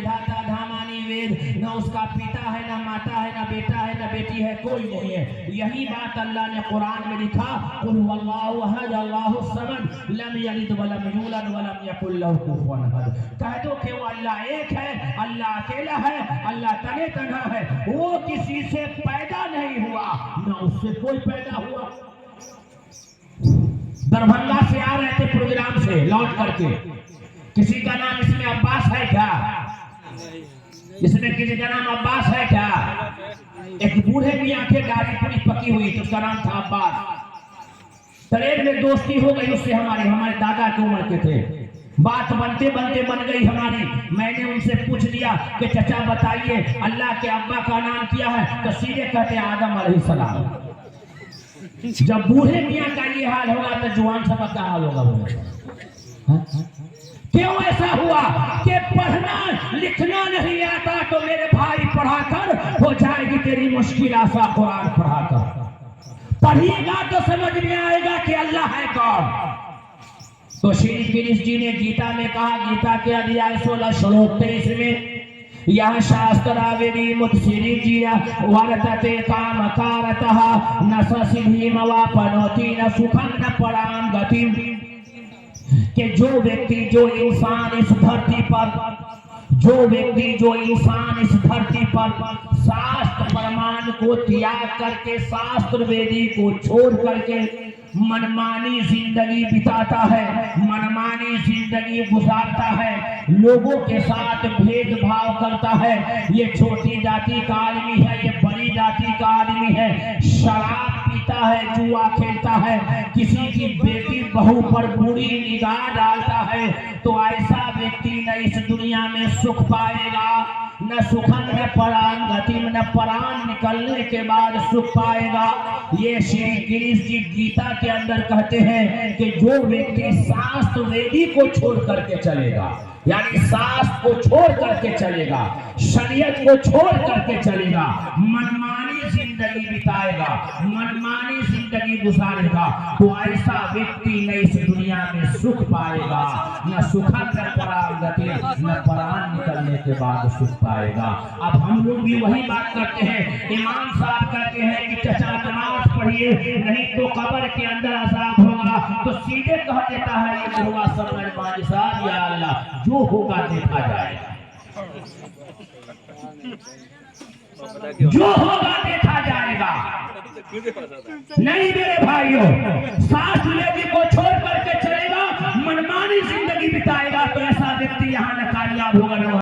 विधाता धामानी वेद, न उसका पिता है, न माता है, न बेटा है, न बेटी है, कोई नहीं है। यही बात अल्लाह ने कुरान में लिखा, कुल हुवल्लाहु अहद अल्लाहु समद लम यलिद वलम यूलद वलम यकुल लहू कुफुवन अहद। कह दो कि वो अल्लाह एक है, अल्लाह अकेला है, अल्लाह तने तन्हा है, वो किसी से पैदा नहीं हुआ, न उससे कोई पैदा हुआ। दरभंगा से आ रहे थे प्रोग्राम से लौट करके, किसी का नाम इसमें अब्बास है क्या? इसमें किसी का नाम अब्बास है क्या? एक बूढ़े की आंखें दाढ़ी पूरी पकी हुई तो उसका नाम था अब्बास। ट्रेन में दोस्ती हो गई उससे, हमारे दादा की उम्र के थे। बात बनते बनते बन गई हमारी। मैंने उनसे पूछ लिया कि चचा बताइए अल्लाह के अब्बा का नाम क्या है? तो सीधे कहते आदम अलैहिस्सलाम। जब बूढ़े मियां का ये हाल होगा तो जवान सबका क्या हाल होगा? क्यों ऐसा हुआ कि पढ़ना लिखना नहीं आता तो मेरे भाई पढ़ाकर हो जाएगी तेरी मुश्किल आसा। कुरान पढ़ाकर पढ़िएगा तो समझ में आएगा कि अल्लाह है कौन। तो श्री कृष्ण जी ने गीता में कहा, गीता के अध्याय 16 श्लोक 23 में, यह शास्त्रावेदी मुत्सिरी जिया वर्तते काम कारतः न सिद्धि मवापनोति न सुखं न पराम गतिम। कि जो व्यक्ति जो इंसान इस धरती पर शास्त्र प्रमाण को त्याग करके, शास्त्र वेदी को छोड़ करके मनमानी जिंदगी बिताता है, मनमानी जिंदगी गुजारता है, लोगों के साथ भेदभाव करता है, ये छोटी जाति का आदमी है, ये बड़ी जाति का आदमी है, शराब पीता है, जुआ खेलता है, किसी की बेटी बहू पर बुरी निगाह डालता है, तो ऐसा व्यक्ति न इस दुनिया में सुख पाएगा, न सुखन न परान गति, न परान निकलने के बाद सुख पाएगा। ये श्री कृष्ण जी गीता के अंदर कहते हैं कि जो व्यक्ति शास्त्र वेदी को छोड़ करके चलेगा, यानी शास्त्र को छोड़ करके चलेगा, शरीयत को छोड़ करके चलेगा, मनमानी जिंदगी बिताएगा, मनमानी जिंदगी गुजारेगा, तो ऐसा व्यक्ति न इस दुनिया में सुख पाएगा, न सुखन न परान गति, न परान निकलने के बाद सुख पाएगा। अब हम लोग भी वही बात करते हैं। इमाम साहब कहते हैं कि चचा नमाज पढ़िए नहीं तो कब्र के अंदर अज़ाब होगा, तो सीधे कह देता है ये बुढ़वा समझ साहब, या अल्लाह जो होगा देखा जाएगा, जो होगा देखा जाएगा। नहीं मेरे भाइयों, शास्त्र वेदी को छोड़ करके चलेगा, मनमानी जिंदगी बिताएगा, तो ऐसा व्यक्ति यहाँ न कामयाब होगा।